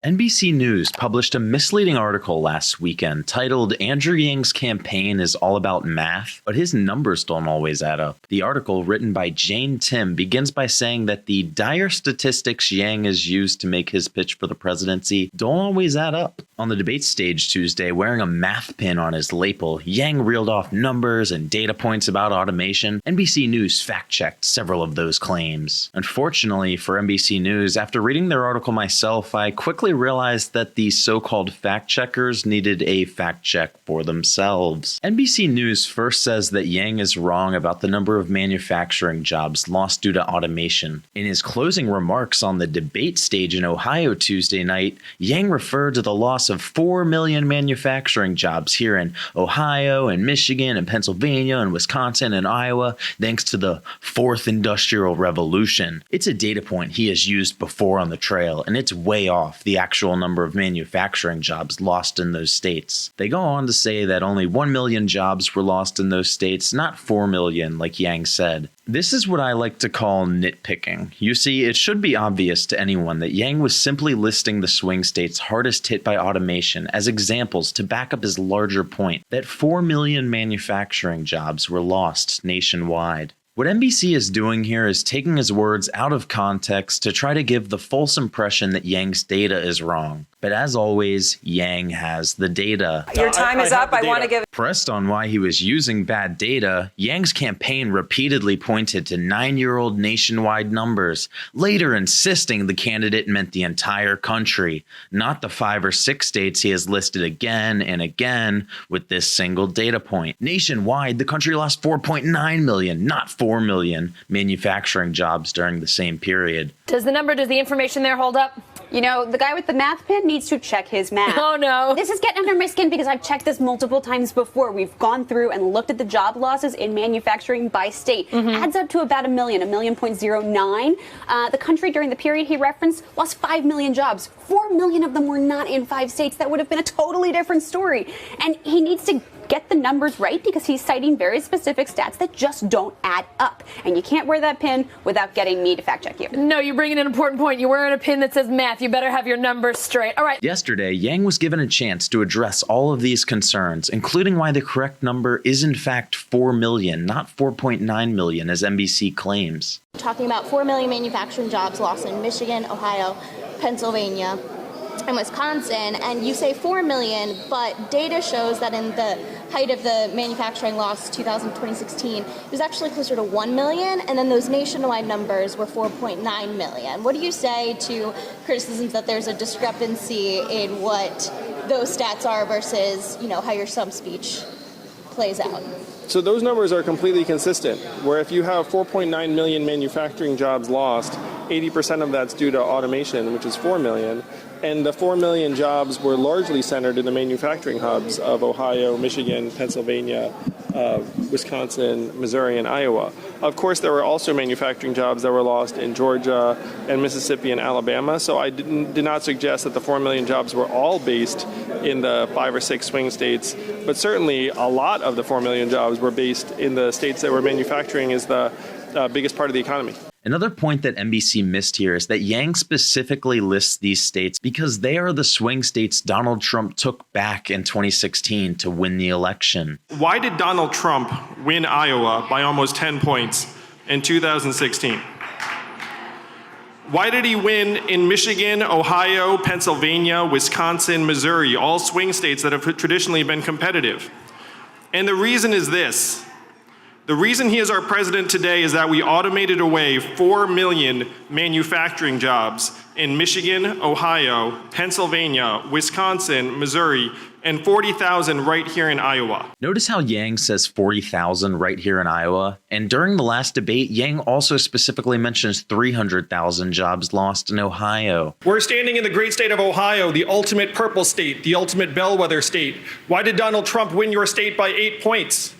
NBC News published a misleading article last weekend titled "Andrew Yang's campaign is all about math, but his numbers don't always add up." The article, written by Jane Timm, begins by saying that the dire statistics Yang has used to make his pitch for the presidency don't always add up. On the debate stage Tuesday, wearing a math pin on his lapel, Yang reeled off numbers and data points about automation. NBC News fact-checked several of those claims. Unfortunately for NBC News, after reading their article myself, I quickly realized that the so-called fact-checkers needed a fact-check for themselves. NBC News first says that Yang is wrong about the number of manufacturing jobs lost due to automation. In his closing remarks on the debate stage in Ohio Tuesday night, Yang referred to the loss of 4 million manufacturing jobs here in Ohio and Michigan and Pennsylvania and Wisconsin and Iowa, thanks to the Fourth Industrial Revolution. It's a data point he has used before on the trail, and it's way off the actual number of manufacturing jobs lost in those states. They go on to say that only 1 million jobs were lost in those states, not 4 million like Yang said. This is what I like to call nitpicking. You see, it should be obvious to anyone that Yang was simply listing the swing states hardest hit by automation as examples to back up his larger point that 4 million manufacturing jobs were lost nationwide. What NBC is doing here is taking his words out of context to try to give the false impression that Yang's data is wrong. But as always, Yang has the data. Your time is up. I want to give... Pressed on why he was using bad data, Yang's campaign repeatedly pointed to 9-year-old nationwide numbers, later insisting the candidate meant the entire country, not the 5 or 6 states he has listed again and again with this single data point. Nationwide, the country lost 4.9 million, not 4 million, manufacturing jobs during the same period. Does the information there hold up? You know, the guy with the math pin needs to check his math. Oh, no. This is getting under my skin because I've checked this multiple times before. We've gone through and looked at the job losses in manufacturing by state. Adds up to about a million, 1.09. The country during the period he referenced lost 5 million jobs. 4 million of them were not in 5 states. That would have been a totally different story. And he needs to get the numbers right because he's citing very specific stats that just don't add up. And you can't wear that pin without getting me to fact check you. No, you're bringing an important point. You're wearing a pin that says math. You better have your numbers straight. All right. Yesterday, Yang was given a chance to address all of these concerns, including why the correct number is in fact 4 million, not 4.9 million as NBC claims. Talking about 4 million manufacturing jobs lost in Michigan, Ohio, Pennsylvania, and Wisconsin, and you say 4 million, but data shows that in the height of the manufacturing loss, 2016, it was actually closer to 1 million, and then those nationwide numbers were 4.9 million. What do you say to criticisms that there's a discrepancy in what those stats are versus, how your sum speech plays out? So those numbers are completely consistent, where if you have 4.9 million manufacturing jobs lost, 80% of that's due to automation, which is 4 million, and the 4 million jobs were largely centered in the manufacturing hubs of Ohio, Michigan, Pennsylvania, Wisconsin, Missouri, and Iowa. Of course, there were also manufacturing jobs that were lost in Georgia and Mississippi and Alabama, so I did not suggest that the 4 million jobs were all based in the 5 or 6 swing states, but certainly a lot of the 4 million jobs were based in the states that were manufacturing is the biggest part of the economy. Another point that NBC missed here is that Yang specifically lists these states because they are the swing states Donald Trump took back in 2016 to win the election. Why did Donald Trump win Iowa by almost 10 points in 2016? Why did he win in Michigan, Ohio, Pennsylvania, Wisconsin, Missouri, all swing states that have traditionally been competitive? And the reason is this. The reason he is our president today is that we automated away 4 million manufacturing jobs in Michigan, Ohio, Pennsylvania, Wisconsin, Missouri, and 40,000 right here in Iowa. Notice how Yang says 40,000 right here in Iowa. And during the last debate, Yang also specifically mentions 300,000 jobs lost in Ohio. We're standing in the great state of Ohio, the ultimate purple state, the ultimate bellwether state. Why did Donald Trump win your state by 8 points?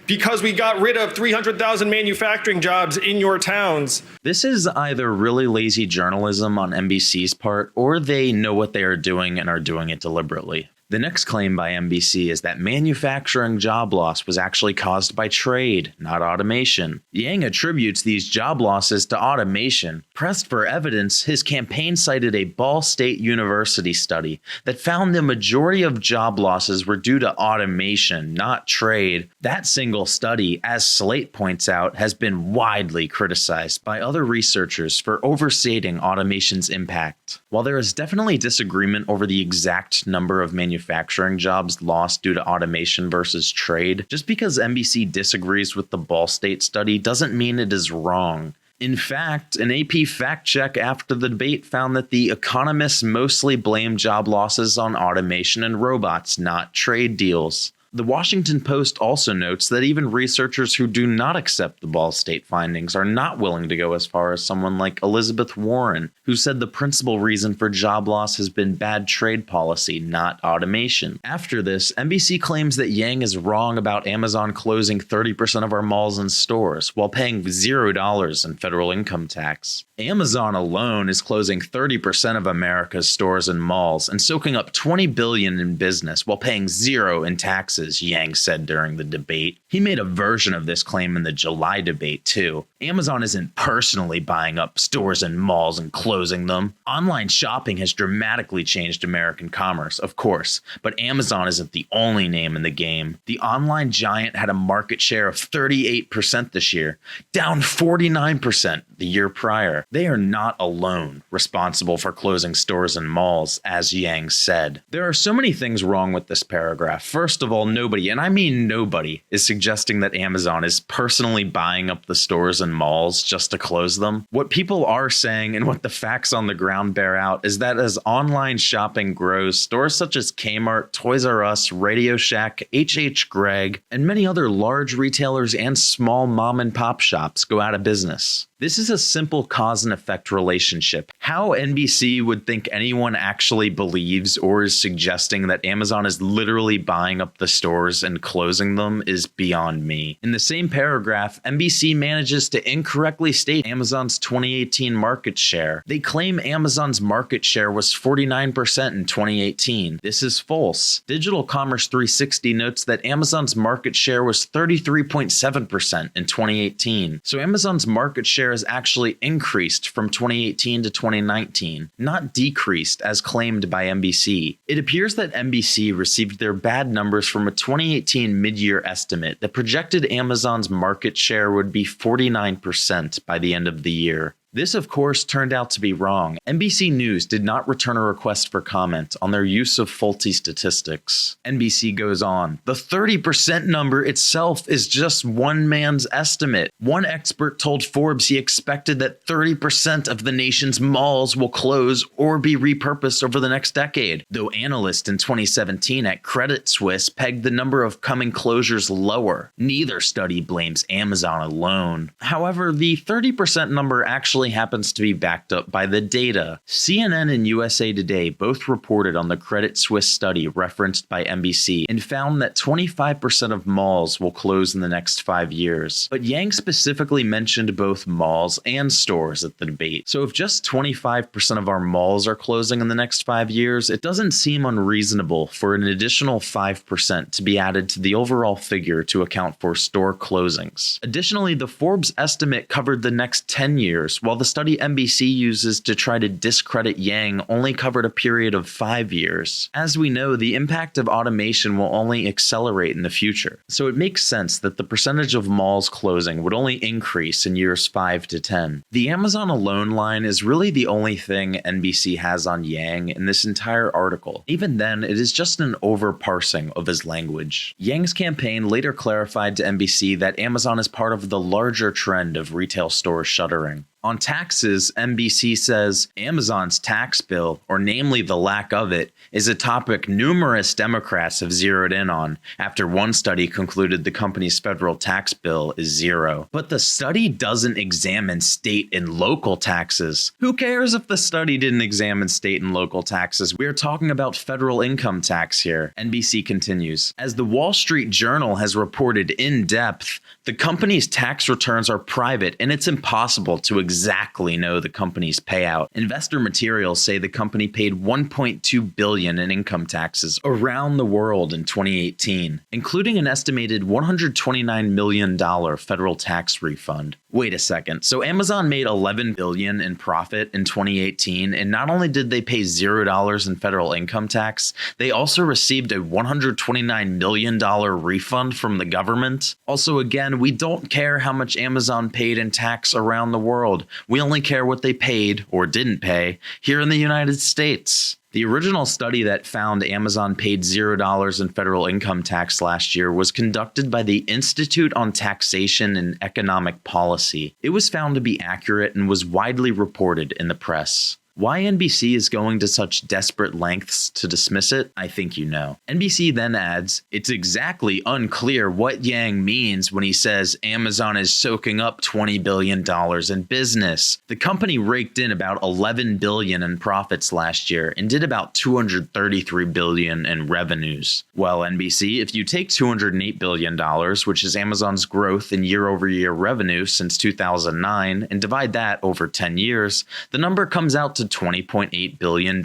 Because we got rid of 300,000 manufacturing jobs in your towns. This is either really lazy journalism on NBC's part, or they know what they are doing and are doing it deliberately. The next claim by NBC is that manufacturing job loss was actually caused by trade, not automation. Yang attributes these job losses to automation. Pressed for evidence, his campaign cited a Ball State University study that found the majority of job losses were due to automation, not trade. That single study, as Slate points out, has been widely criticized by other researchers for overstating automation's impact. While there is definitely disagreement over the exact number of manufacturing jobs lost due to automation versus trade, just because NBC disagrees with the Ball State study doesn't mean it is wrong. In fact, an AP fact check after the debate found that the Economist mostly blamed job losses on automation and robots, not trade deals. The Washington Post also notes that even researchers who do not accept the Ball State findings are not willing to go as far as someone like Elizabeth Warren, who said the principal reason for job loss has been bad trade policy, not automation. After this, NBC claims that Yang is wrong about Amazon closing 30% of our malls and stores while paying $0 in federal income tax. Amazon alone is closing 30% of America's stores and malls and soaking up $20 billion in business while paying $0 in taxes, Yang said during the debate. He made a version of this claim in the July debate, too. Amazon isn't personally buying up stores and malls and closing them. Online shopping has dramatically changed American commerce, of course, but Amazon isn't the only name in the game. The online giant had a market share of 38% this year, down 49% the year prior. They are not alone responsible for closing stores and malls, as Yang said. There are so many things wrong with this paragraph. First of all, nobody, and I mean nobody, is suggesting that Amazon is personally buying up the stores and malls just to close them. What people are saying and what the facts on the ground bear out is that as online shopping grows, stores such as Kmart, Toys R Us, Radio Shack, H.H. Gregg, and many other large retailers and small mom and pop shops go out of business. This is a simple cause and effect relationship. How NBC would think anyone actually believes or is suggesting that Amazon is literally buying up the stores and closing them is beyond me. In the same paragraph, NBC manages to incorrectly state Amazon's 2018 market share. They claim Amazon's market share was 49% in 2018. This is false. Digital Commerce 360 notes that Amazon's market share was 33.7% in 2018. So Amazon's market share has actually increased from 2018 to 2019, not decreased as claimed by NBC. It appears that NBC received their bad numbers from a 2018 mid-year estimate that projected Amazon's market share would be 49% by the end of the year. This, of course, turned out to be wrong. NBC News did not return a request for comment on their use of faulty statistics. NBC goes on, the 30% number itself is just one man's estimate. One expert told Forbes he expected that 30% of the nation's malls will close or be repurposed over the next decade, though analysts in 2017 at Credit Suisse pegged the number of coming closures lower. Neither study blames Amazon alone. However, the 30% number actually happens to be backed up by the data. CNN and USA Today both reported on the Credit Suisse study referenced by NBC and found that 25% of malls will close in the next 5 years. But Yang specifically mentioned both malls and stores at the debate. So if just 25% of our malls are closing in the next 5 years, it doesn't seem unreasonable for an additional 5% to be added to the overall figure to account for store closings. Additionally, the Forbes estimate covered the next 10 years, while the study NBC uses to try to discredit Yang only covered a period of 5 years. As we know, the impact of automation will only accelerate in the future, so it makes sense that the percentage of malls closing would only increase in years 5 to 10. The Amazon alone line is really the only thing NBC has on Yang in this entire article. Even then, it is just an over-parsing of his language. Yang's campaign later clarified to NBC that Amazon is part of the larger trend of retail stores shuttering. On taxes, NBC says Amazon's tax bill, or namely the lack of it, is a topic numerous Democrats have zeroed in on after one study concluded the company's federal tax bill is zero. But the study doesn't examine state and local taxes. Who cares if the study didn't examine state and local taxes? We're talking about federal income tax here. NBC continues. As the Wall Street Journal has reported in depth, the company's tax returns are private and it's impossible to exactly know the company's payout. Investor materials say the company paid $1.2 billion in income taxes around the world in 2018, including an estimated $129 million federal tax refund. Wait a second. So Amazon made $11 billion in profit in 2018, and not only did they pay $0 in federal income tax, they also received a $129 million refund from the government. Also, again, we don't care how much Amazon paid in tax around the world. We only care what they paid, or didn't pay, here in the United States. The original study that found Amazon paid $0 in federal income tax last year was conducted by the Institute on Taxation and Economic Policy. It was found to be accurate and was widely reported in the press. Why NBC is going to such desperate lengths to dismiss it, I think you know. NBC then adds, it's exactly unclear what Yang means when he says Amazon is soaking up $20 billion in business. The company raked in about $11 billion in profits last year and did about $233 billion in revenues. Well, NBC, if you take $208 billion, which is Amazon's growth in year-over-year revenue since 2009, and divide that over 10 years, the number comes out to $20.8 billion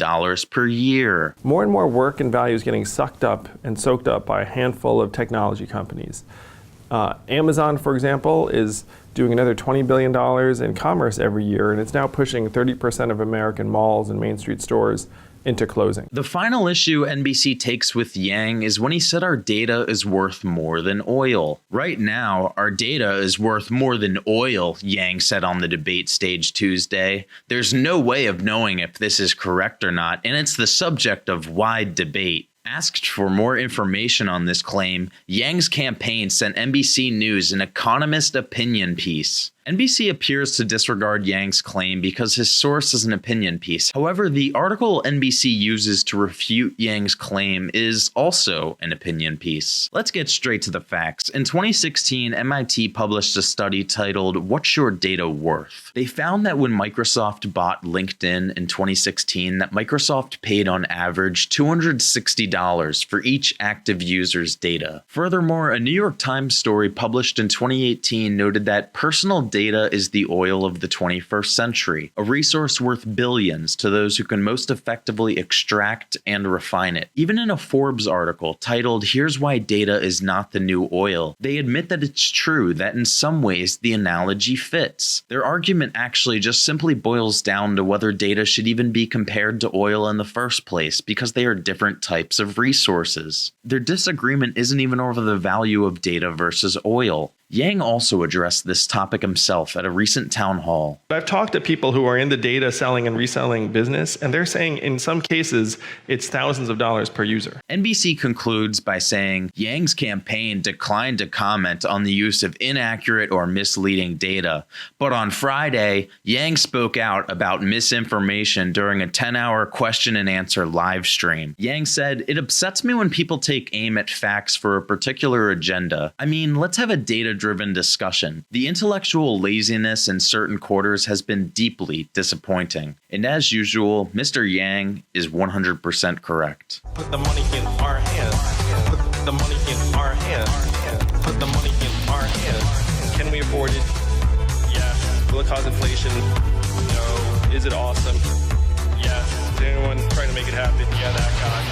per year. More and more work and value is getting sucked up and soaked up by a handful of technology companies. Amazon, for example, is doing another $20 billion in commerce every year, and it's now pushing 30% of American malls and Main Street stores into closing. The final issue NBC takes with Yang is when he said our data is worth more than oil. Right now, our data is worth more than oil, Yang said on the debate stage Tuesday. There's no way of knowing if this is correct or not, and it's the subject of wide debate. Asked for more information on this claim, Yang's campaign sent NBC News an Economist opinion piece. NBC appears to disregard Yang's claim because his source is an opinion piece. However, the article NBC uses to refute Yang's claim is also an opinion piece. Let's get straight to the facts. In 2016, MIT published a study titled, What's Your Data Worth? They found that when Microsoft bought LinkedIn in 2016, that Microsoft paid on average $260 for each active user's data. Furthermore, a New York Times story published in 2018 noted that personal data is the oil of the 21st century, a resource worth billions to those who can most effectively extract and refine it. Even in a Forbes article titled, Here's Why Data is Not the New Oil, they admit that it's true that in some ways the analogy fits. Their argument actually just simply boils down to whether data should even be compared to oil in the first place, because they are different types of resources. Their disagreement isn't even over the value of data versus oil. Yang also addressed this topic himself at a recent town hall. I've talked to people who are in the data selling and reselling business, and they're saying in some cases it's thousands of dollars per user. NBC concludes by saying Yang's campaign declined to comment on the use of inaccurate or misleading data. But on Friday, Yang spoke out about misinformation during a 10-hour question and answer live stream. Yang said, "It upsets me when people take aim at facts for a particular agenda. I mean, let's have a data-driven discussion. The intellectual laziness in certain quarters has been deeply disappointing." And as usual, Mr. Yang is 100% correct. Put the money in our hands. Put the money in our hands. Put the money in our hands. Can we afford it? Yes. Will it cause inflation? No. Is it awesome? Yes. Is anyone trying to make it happen? Yeah, that guy.